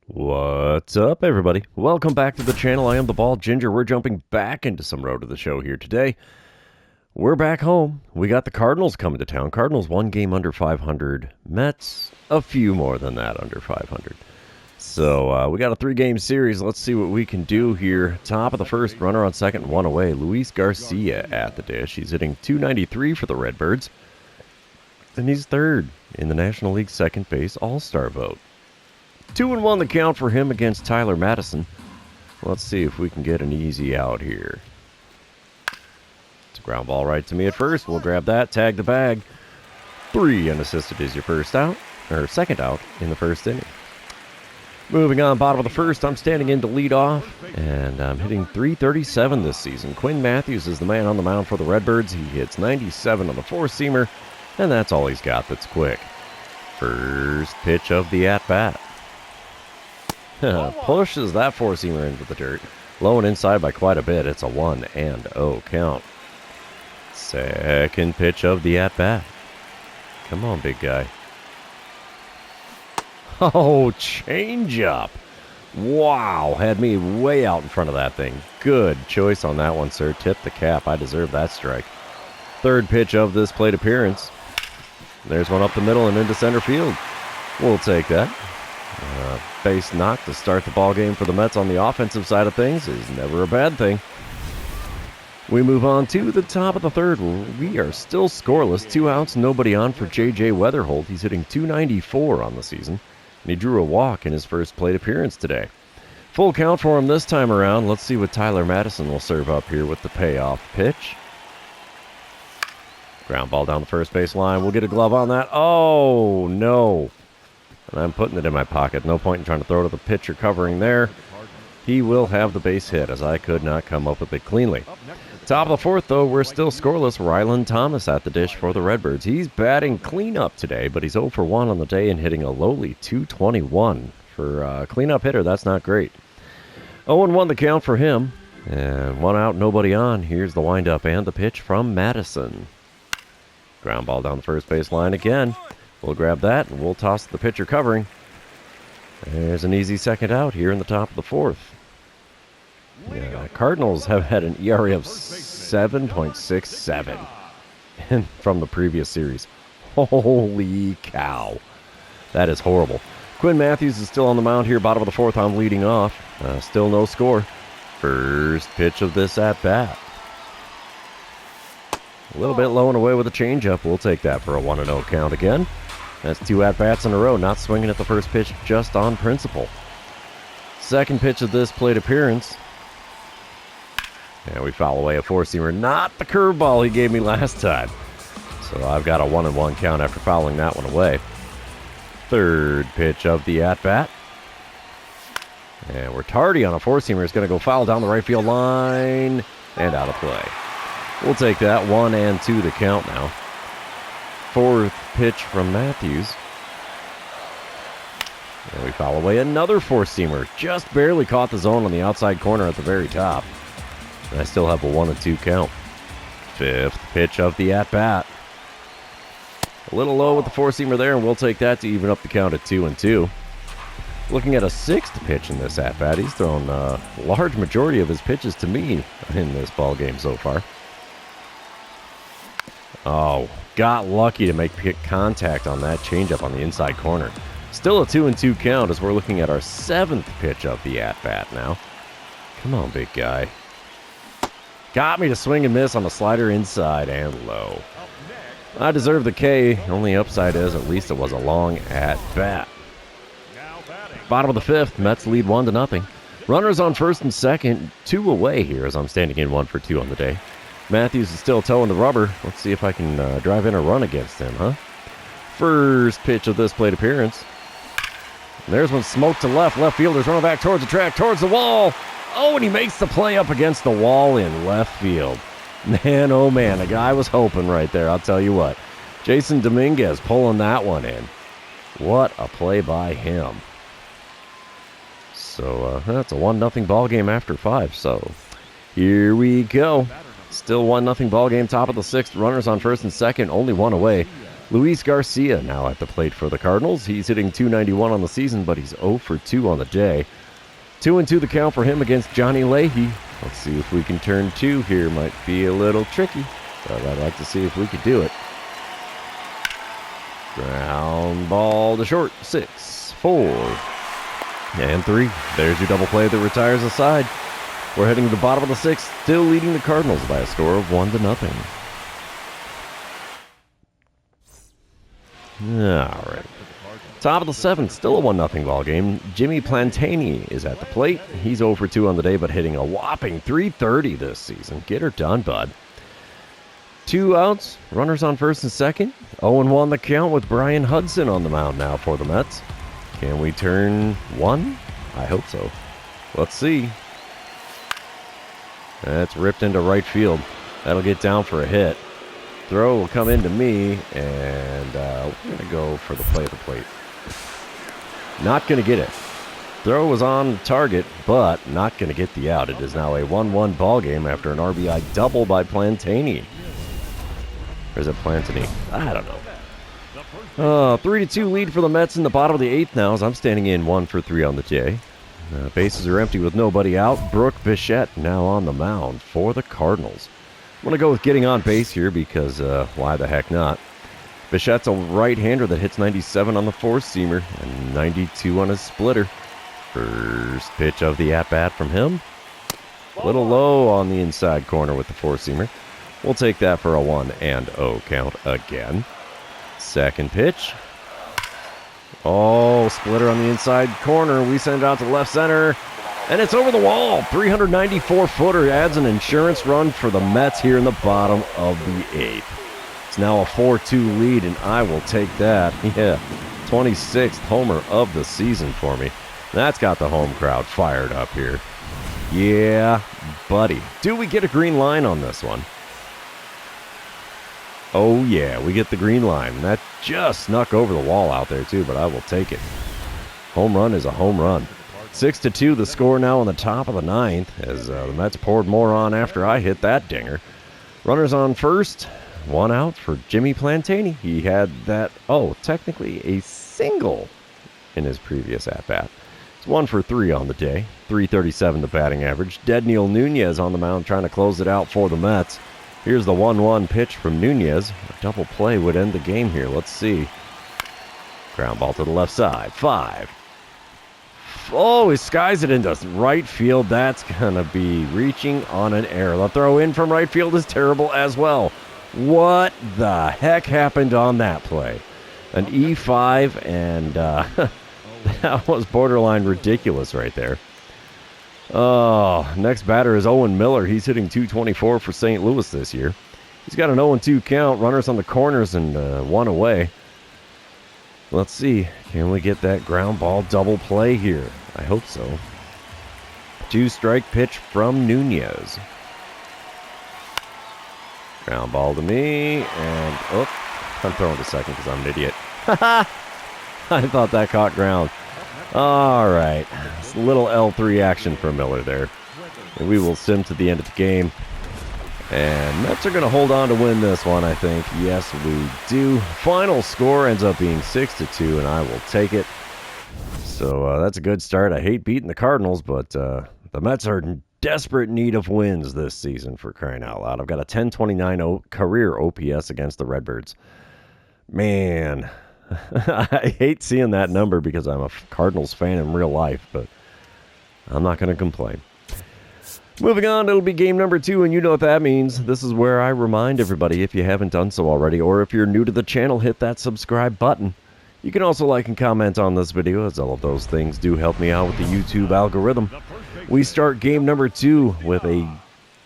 What's up, everybody? Welcome back to the channel. I am the Bald Ginger. We're jumping back into some road to the show here today. We're back home. We got the Cardinals coming to town. Cardinals one game under 500. Mets a few more than that under 500. So we got a three-game series. Let's see what we can do here. Top of the first, runner on second, one away. Luis Garcia at the dish. He's hitting .293 for the Redbirds. And he's third in the National League second base All-Star vote. 2-1 the count for him against Tyler Madison. Let's see if we can get an easy out here. It's a ground ball right to me at first. We'll grab that, tag the bag. 3 unassisted is your first out, or second out in the first inning. Moving on, bottom of the first, I'm standing in to lead off, and I'm hitting .337 this season. Quinn Matthews is the man on the mound for the Redbirds. He hits 97 on the four-seamer, and that's all he's got that's quick. First pitch of the at-bat. Pushes that four-seamer into the dirt. Low and inside by quite a bit. It's a 1-0 count. Second pitch of the at-bat. Come on, big guy. Oh, change-up. Wow, had me way out in front of that thing. Good choice on that one, sir. Tip the cap. I deserve that strike. Third pitch of this plate appearance. There's one up the middle and into center field. We'll take that. Base knock to start the ball game for the Mets on the offensive side of things is never a bad thing. We move on to the top of the third. We are still scoreless. 2 outs, nobody on for J.J. Weatherholt. He's hitting .294 on the season, and he drew a walk in his first plate appearance today. Full count for him this time around. Let's see what Tyler Madison will serve up here with the payoff pitch. Ground ball down the first base line. We'll get a glove on that. Oh, no. And I'm putting it in my pocket. No point in trying to throw to the pitcher covering there. He will have the base hit, as I could not come up with it cleanly. Top of the fourth, though, we're still scoreless. Ryland Thomas at the dish for the Redbirds. He's batting cleanup today, but he's 0 for 1 on the day and hitting a lowly .221. For a cleanup hitter, that's not great. 0-1 the count for him. And 1 out, nobody on. Here's the windup and the pitch from Madison. Ground ball down the first base line again. We'll grab that, and we'll toss the pitcher covering. There's an easy second out here in the top of the fourth. Cardinals have had an ERA of 7.67 from the previous series. Holy cow. That is horrible. Quinn Matthews is still on the mound here, bottom of the fourth. I'm leading off. Still no score. First pitch of this at-bat. A little bit low and away with a changeup. We'll take that for a 1-0 count again. That's 2 at-bats in a row, not swinging at the first pitch just on principle. Second pitch of this plate appearance. And we foul away a four-seamer, not the curveball he gave me last time. So I've got a 1-1 count after fouling that one away. Third pitch of the at-bat. And we're tardy on a four-seamer. It's going to go foul down the right field line and out of play. We'll take that 1-2 the count now. Fourth pitch from Matthews. And we foul away another four-seamer. Just barely caught the zone on the outside corner at the very top. And I still have a 1-2 count. Fifth pitch of the at-bat. A little low with the four-seamer there, and we'll take that to even up the count at 2-2. Looking at a sixth pitch in this at-bat. He's thrown a large majority of his pitches to me in this ball game so far. Oh, got lucky to make contact on that changeup on the inside corner. Still a 2-2 count as we're looking at our seventh pitch of the at-bat now. Come on, big guy. Got me to swing and miss on the slider inside and low. I deserve the K. Only upside is at least it was a long at-bat. Bottom of the fifth, Mets lead 1-0. Runners on first and second, 2 away here as I'm standing in 1 for 2 on the day. Matthews is still toeing the rubber. Let's see if I can drive in a run against him, huh? First pitch of this plate appearance. And there's one smoked to left. Left fielder's running back towards the track, towards the wall. Oh, and he makes the play up against the wall in left field. Man, oh man, a guy was hoping right there, I'll tell you what. Jason Dominguez pulling that one in. What a play by him. So that's a 1-0 ball game after 5. So here we go. Still 1-0 ball game, top of the sixth. Runners on first and second, only 1 away. Luis Garcia now at the plate for the Cardinals. He's hitting .291 on the season, but he's 0 for 2 on the day. 2-2 the count for him against Johnny Leahy. Let's see if we can turn 2 here. Might be a little tricky, but I'd like to see if we could do it. Ground ball to short. 6, 4, and 3. There's your double play that retires the side. We're heading to the bottom of the 6th, still leading the Cardinals by a score of 1-0. All right. Top of the 7th, still a 1-0 ball game. Jimmy Plantani is at the plate. He's 0 for 2 on the day, but hitting a whopping .330 this season. Get her done, bud. 2 outs, runners on first and second. 0-1 the count with Brian Hudson on the mound now for the Mets. Can we turn 1? I hope so. Let's see. That's ripped into right field. That'll get down for a hit. Throw will come into me, and we're going to go for the play at the plate. Not going to get it. Throw was on target, but not going to get the out. It is now a 1-1 ball game after an RBI double by Plantani. Or is it Plantani? I don't know. 3-2 lead for the Mets in the bottom of the 8th now as I'm standing in 1 for 3 on the day. Bases are empty with nobody out. Brooke Bichette now on the mound for the Cardinals. I'm going to go with getting on base here because why the heck not? Bichette's a right-hander that hits 97 on the four-seamer and 92 on his splitter. First pitch of the at-bat from him. A little low on the inside corner with the four-seamer. We'll take that for a 1-0 count again. Second pitch. Oh, splitter on the inside corner. We send it out to left center. And it's over the wall. 394-footer adds an insurance run for the Mets here in the bottom of the 8th. It's now a 4-2 lead, and I will take that. Yeah, 26th homer of the season for me. That's got the home crowd fired up here. Yeah, buddy. Do we get a green line on this one? Oh, yeah, we get the green line. That just snuck over the wall out there, too, but I will take it. Home run is a home run. 6-2 the score now on the top of the 9th as the Mets poured more on after I hit that dinger. Runners on first. 1 out for Jimmy Plantani. He had that, technically a single in his previous at-bat. It's 1 for 3 on the day. .337 the batting average. Dedniel Nunez on the mound trying to close it out for the Mets. Here's the 1-1 pitch from Nunez. A double play would end the game here. Let's see. Ground ball to the left side. 5. Oh, he skies it into right field. That's going to be reaching on an error. The throw in from right field is terrible as well. What the heck happened on that play? An E5, and that was borderline ridiculous right there. Oh, next batter is Owen Miller. He's hitting .224 for St. Louis this year. He's got an 0-2 count. Runners on the corners and 1 away. Let's see. Can we get that ground ball double play here? I hope so. 2-strike pitch from Nunez. Ground ball to me. And, I'm throwing to second because I'm an idiot. I thought that caught ground. All right. It's a little L3 action for Miller there. And we will sim to the end of the game. And Mets are going to hold on to win this one, I think. Yes, we do. Final score ends up being 6-2, and I will take it. So that's a good start. I hate beating the Cardinals, but the Mets are in desperate need of wins this season, for crying out loud. I've got a 1029 career OPS against the Redbirds. Man, I hate seeing that number because I'm a Cardinals fan in real life, but I'm not going to complain. Moving on, it'll be game number 2, and you know what that means. This is where I remind everybody, if you haven't done so already, or if you're new to the channel, hit that subscribe button. You can also like and comment on this video, as all of those things do help me out with the YouTube algorithm. We start game number 2 with a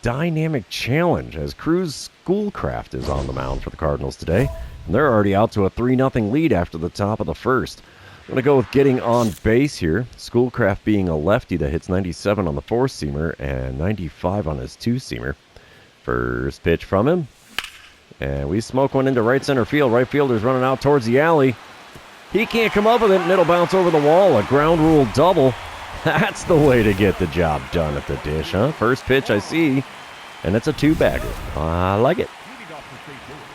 dynamic challenge, as Cruz Schoolcraft is on the mound for the Cardinals today. And they're already out to a 3-0 lead after the top of the first. I'm going to go with getting on base here. Schoolcraft being a lefty that hits 97 on the four-seamer and 95 on his two-seamer. First pitch from him. And we smoke one into right center field. Right fielder's running out towards the alley. He can't come up with it, and it'll bounce over the wall. A ground rule double. That's the way to get the job done at the dish, huh? First pitch I see, and it's a 2-bagger. I like it.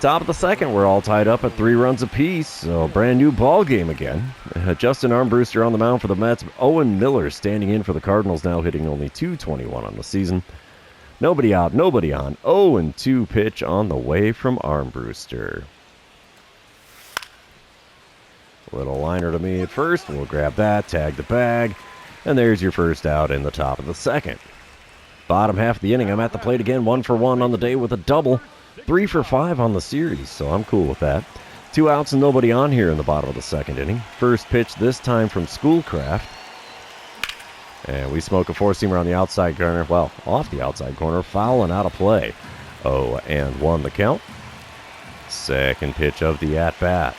Top of the second, we're all tied up at 3 runs apiece, so brand new ball game again. Justin Armbruster on the mound for the Mets. Owen Miller standing in for the Cardinals, now hitting only .221 on the season. Nobody out, nobody on. 0-2 pitch on the way from Armbruster. Little liner to me at first. We'll grab that, tag the bag, and there's your first out in the top of the second. Bottom half of the inning, I'm at the plate again, 1 for 1 on the day with a double. 3 for 5 on the series, so I'm cool with that. 2 outs and nobody on here in the bottom of the second inning. First pitch this time from Schoolcraft. And we smoke a 4-seamer on the outside corner. Well, off the outside corner, foul and out of play. 0-1 the count. Second pitch of the at-bat.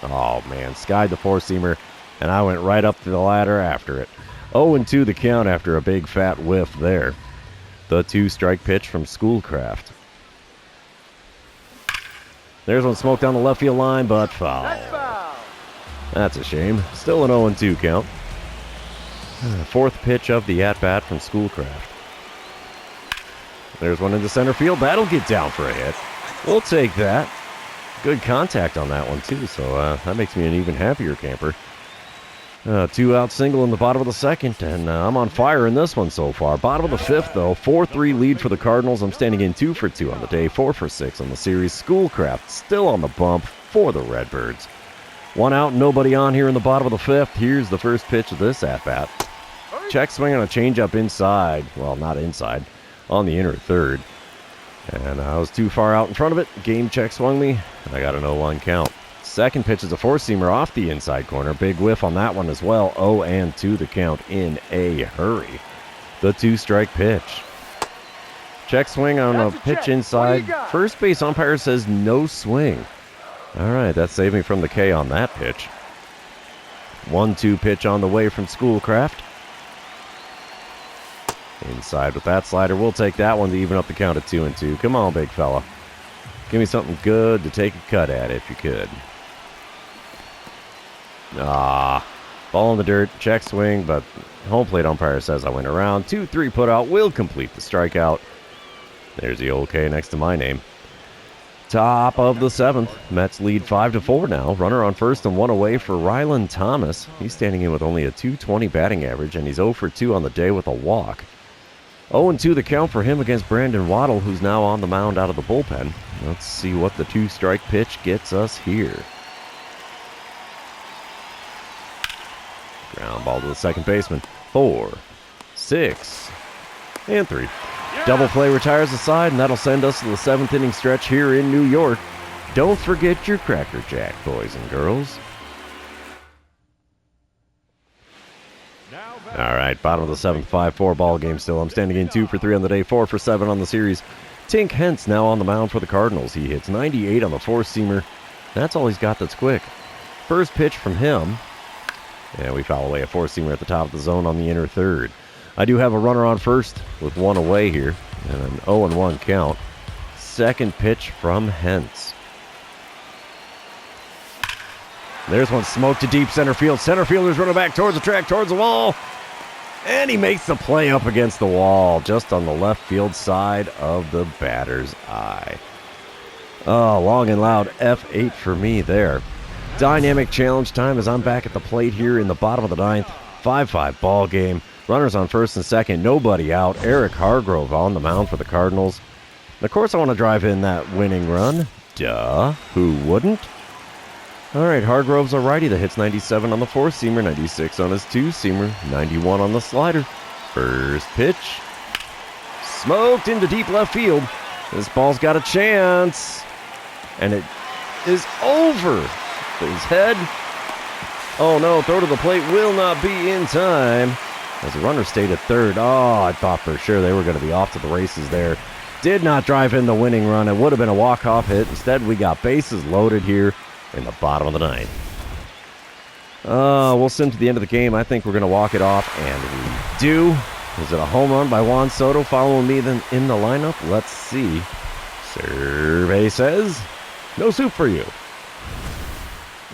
Oh, man, skied the 4-seamer, and I went right up to the ladder after it. 0-2 the count after a big fat whiff there. The 2-strike pitch from Schoolcraft. There's one smoked down the left field line, but foul. That's a shame. Still an 0-2 count. Fourth pitch of the at-bat from Schoolcraft. There's one into center field. That'll get down for a hit. We'll take that. Good contact on that one, too, so that makes me an even happier camper. 2-out single in the bottom of the second, and I'm on fire in this one so far. Bottom of the fifth, though, 4-3 lead for the Cardinals. I'm standing in 2 for 2 on the day, 4 for 6 on the series. Schoolcraft still on the bump for the Redbirds. 1 out, nobody on here in the bottom of the fifth. Here's the first pitch of this at-bat. Check swing on a changeup inside. Well, not inside, on the inner third. And I was too far out in front of it. Game check swung me, and I got an 0-1 count. Second pitch is a 4-seamer off the inside corner. Big whiff on that one as well. 0-2 the count in a hurry. The 2-strike pitch. Check swing on a pitch inside. First base umpire says no swing. All right, that saved me from the K on that pitch. 1-2 pitch on the way from Schoolcraft. Inside with that slider. We'll take that one to even up the count at 2-2. Come on, big fella. Give me something good to take a cut at if you could. Ball in the dirt, check swing, but home plate umpire says I went around. 2-3 put out will complete the strikeout. There's the old K next to my name. Top of the seventh. Mets lead 5-4 now. Runner on first and 1 away for Rylan Thomas. He's standing in with only a .220 batting average, and he's 0 for 2 on the day with a walk. 0-2 the count for him against Brandon Waddle, who's now on the mound out of the bullpen. Let's see what the 2-strike pitch gets us here. Ground ball to the second baseman. 4, 6, and 3. Double play retires the side, and that'll send us to the 7th inning stretch here in New York. Don't forget your Cracker Jack, boys and girls. All right, bottom of the 7th, 5-4 ball game still. I'm standing in 2 for 3 on the day, 4 for 7 on the series. Tink Hentz now on the mound for the Cardinals. He hits 98 on the 4-seamer. That's all he's got that's quick. First pitch from him. And we foul away a 4-seamer at the top of the zone on the inner third. I do have a runner on first with 1 away here, and an 0-1 count. Second pitch from Hentz. There's one smoked to deep center field. Center fielder's running back towards the track, towards the wall. And he makes the play up against the wall, just on the left field side of the batter's eye. Oh, long and loud F8 for me there. Dynamic challenge time as I'm back at the plate here in the bottom of the 9th. 5-5 ball game. Runners on first and second. Nobody out. Eric Hargrove on the mound for the Cardinals. And of course I want to drive in that winning run. Duh. Who wouldn't? All right, Hargrove's a righty that hits 97 on the 4-seamer, 96 on his 2-seamer, 91 on the slider. First pitch. Smoked into deep left field. This ball's got a chance. And it is over. His head. Oh no, throw to the plate will not be in time. As the runner stayed at third. Oh, I thought for sure they were going to be off to the races there. Did not drive in the winning run. It would have been a walk-off hit. Instead, we got bases loaded here in the bottom of the 9th. We'll send to the end of the game. I think we're going to walk it off, and we do. Is it a home run by Juan Soto following me then in the lineup? Let's see. Survey says no soup for you.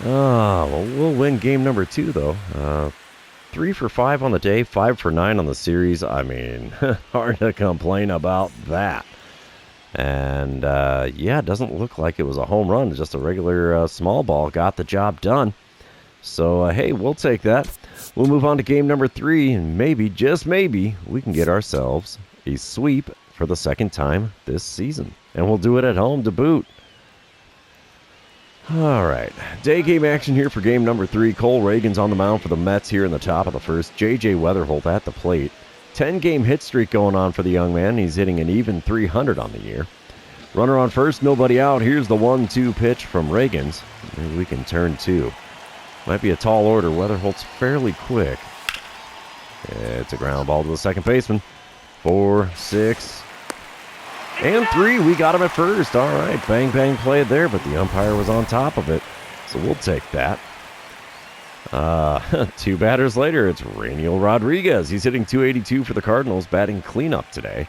Well, we'll win game number 2, though. 3 for 5 on the day, 5 for 9 on the series. I mean, hard to complain about that. And, yeah, it doesn't look like it was a home run. Just a regular small ball got the job done. So, hey, we'll take that. We'll move on to game number 3, and maybe, just maybe, we can get ourselves a sweep for the second time this season. And we'll do it at home to boot. All right, day game action here for game number 3. Cole Reagan's on the mound for the Mets here in the top of the first. J.J. Weatherholt at the plate. 10-game hit streak going on for the young man. He's hitting an even .300 on the year. Runner on first, nobody out. Here's the 1-2 pitch from Reagan's. Maybe we can turn 2. Might be a tall order. Weatherholt's fairly quick. It's a ground ball to the second baseman. 4, 6, and 3. We got him at first. All right, bang, bang played there, but the umpire was on top of it. So we'll take that. 2 batters later, it's Rainiel Rodriguez. He's hitting .282 for the Cardinals, batting cleanup today.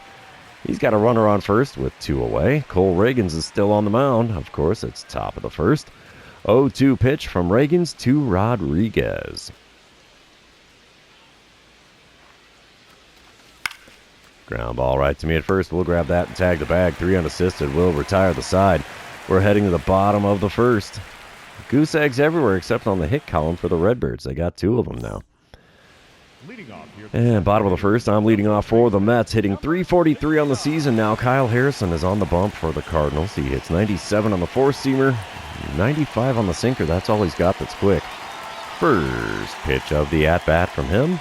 He's got a runner on first with 2 away. Cole Reagan's is still on the mound. Of course, it's top of the first. 0-2 pitch from Reagan's to Rodriguez. Ground ball right to me at first. We'll grab that and tag the bag. 3 unassisted. We'll retire the side. We're heading to the bottom of the first. Goose eggs everywhere except on the hit column for the Redbirds. They got 2 of them now. And bottom of the first, I'm leading off for the Mets, hitting .343 on the season now. Kyle Harrison is on the bump for the Cardinals. He hits 97 on the four-seamer, 95 on the sinker. That's all he's got that's quick. First pitch of the at-bat from him.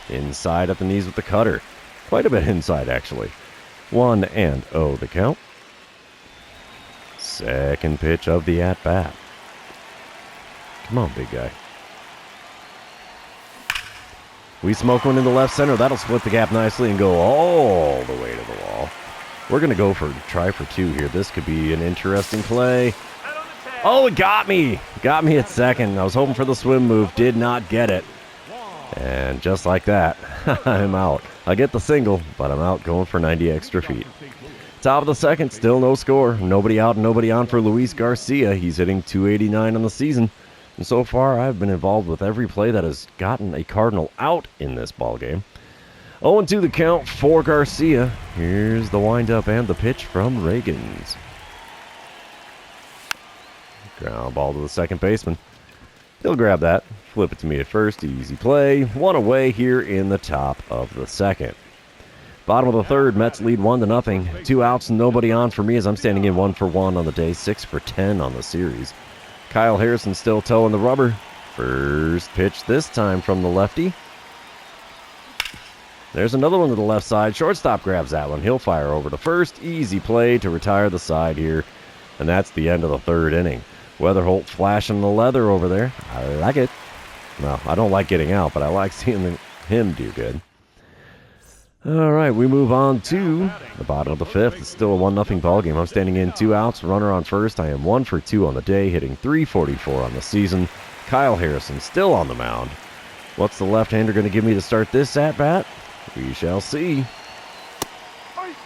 Inside at the knees with the cutter. Quite a bit inside, actually. 1-0 the count. Second pitch of the at-bat. Come on, big guy. We smoke one in the left center. That'll split the gap nicely and go all the way to the wall. We're going to go for try for 2 here. This could be an interesting play. Oh, it got me. Got me at second. I was hoping for the swim move. Did not get it. And just like that, I'm out. I get the single, but I'm out going for 90 extra feet. Top of the second, still no score. Nobody out and nobody on for Luis Garcia. He's hitting .289 on the season. And so far, I've been involved with every play that has gotten a Cardinal out in this ballgame. 0-2 the count for Garcia. Here's the windup and the pitch from Reagan's. Ground ball to the second baseman. He'll grab that. Flip it to me at first. Easy play. 1 away here in the top of the second. Bottom of the third, Mets lead 1-0. 2 outs, nobody on for me as I'm standing in 1 for 1 on the day, 6 for 10 on the series. Kyle Harrison still toeing the rubber. First pitch this time from the lefty. There's another one to the left side. Shortstop grabs that one. He'll fire over to first. Easy play to retire the side here. And that's the end of the third inning. Weatherholt flashing the leather over there. I like it. Well, I don't like getting out, but I like seeing him do good. All right, we move on to the bottom of the fifth. It's still a 1-0 ball game. I'm standing in 2 outs, runner on first. I am 1 for 2 on the day, hitting .344 on the season. Kyle Harrison still on the mound. What's the left-hander going to give me to start this at-bat? We shall see.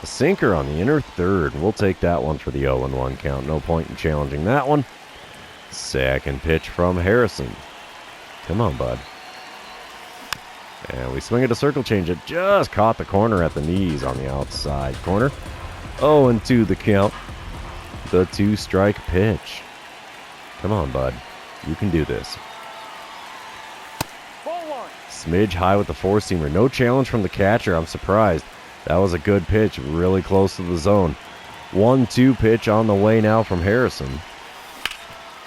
A sinker on the inner third. We'll take that one for the 0-1 count. No point in challenging that one. Second pitch from Harrison. Come on, bud. And we swing it a circle change. It just caught the corner at the knees on the outside corner. 0-2 the count. The 2-strike pitch. Come on, bud. You can do this. Smidge high with the four-seamer. No challenge from the catcher. I'm surprised. That was a good pitch. Really close to the zone. 1-2 pitch on the way now from Harrison.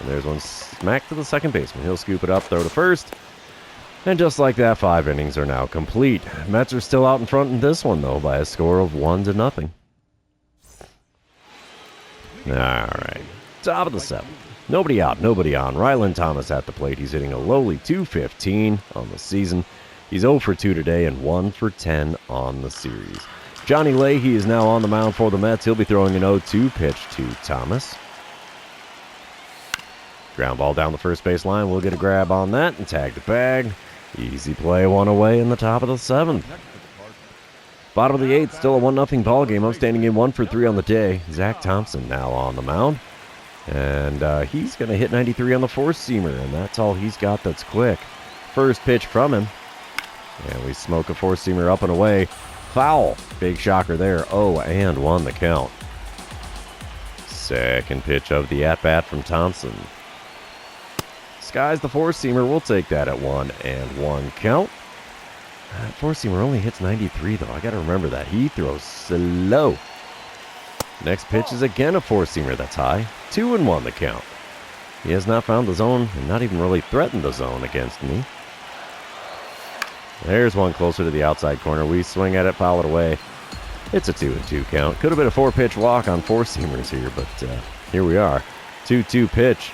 And there's one smack to the second baseman. He'll scoop it up, throw to first. And just like that, 5 innings are now complete. Mets are still out in front in this one, though, by a score of 1-0. All right. Top of the 7th. Nobody out, nobody on. Ryland Thomas at the plate. He's hitting a lowly .215 on the season. He's 0 for 2 today and 1 for 10 on the series. Johnny Leahy is now on the mound for the Mets. He'll be throwing an 0-2 pitch to Thomas. Ground ball down the first base line. We'll get a grab on that and tag the bag. Easy play, 1 away in the top of the 7th. Bottom of the 8th, still a 1-0 ball game. I'm standing in 1 for 3 on the day. Zach Thompson now on the mound. And he's going to hit 93 on the four-seamer, and that's all he's got that's quick. First pitch from him. And we smoke a four-seamer up and away. foul. Big shocker there. 0-1 the count. Second pitch of the at-bat from Thompson. Skies the four-seamer. We'll take that at 1-1 count. That four-seamer only hits 93, though. I got to remember that. He throws slow. Next pitch is again a four-seamer that's high. 2-1 the count. He has not found the zone and not even really threatened the zone against me. There's one closer to the outside corner. We swing at it, foul it away. It's a 2-2 count. Could have been a four-pitch walk on four-seamers here, but here we are. 2-2 pitch.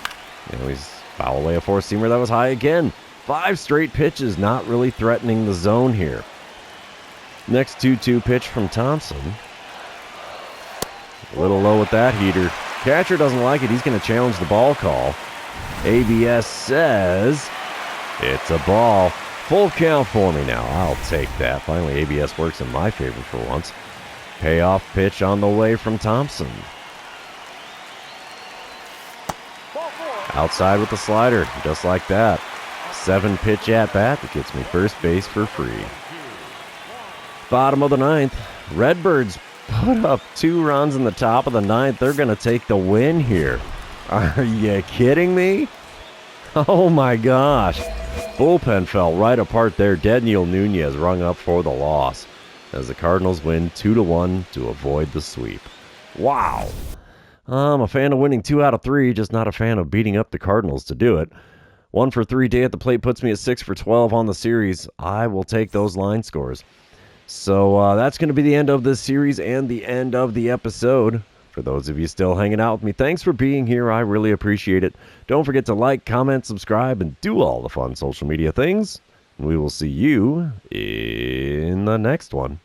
He's foul away a four-seamer that was high again. 5 straight pitches, not really threatening the zone here. Next 2-2 pitch from Thompson. A little low with that heater. Catcher doesn't like it. He's going to challenge the ball call. ABS says it's a ball. Full count for me now. I'll take that. Finally, ABS works in my favor for once. Payoff pitch on the way from Thompson. Outside with the slider, just like that. 7-pitch at-bat that gets me first base for free. Bottom of the ninth. Redbirds put up 2 runs in the top of the ninth. They're going to take the win here. Are you kidding me? Oh my gosh. Bullpen fell right apart there. Daniel Nunez rung up for the loss as the Cardinals win 2-1 to avoid the sweep. Wow. I'm a fan of winning 2 out of 3, just not a fan of beating up the Cardinals to do it. 1 for 3 day at the plate puts me at 6 for 12 on the series. I will take those line scores. So that's going to be the end of this series and the end of the episode. For those of you still hanging out with me, thanks for being here. I really appreciate it. Don't forget to like, comment, subscribe, and do all the fun social media things. We will see you in the next one.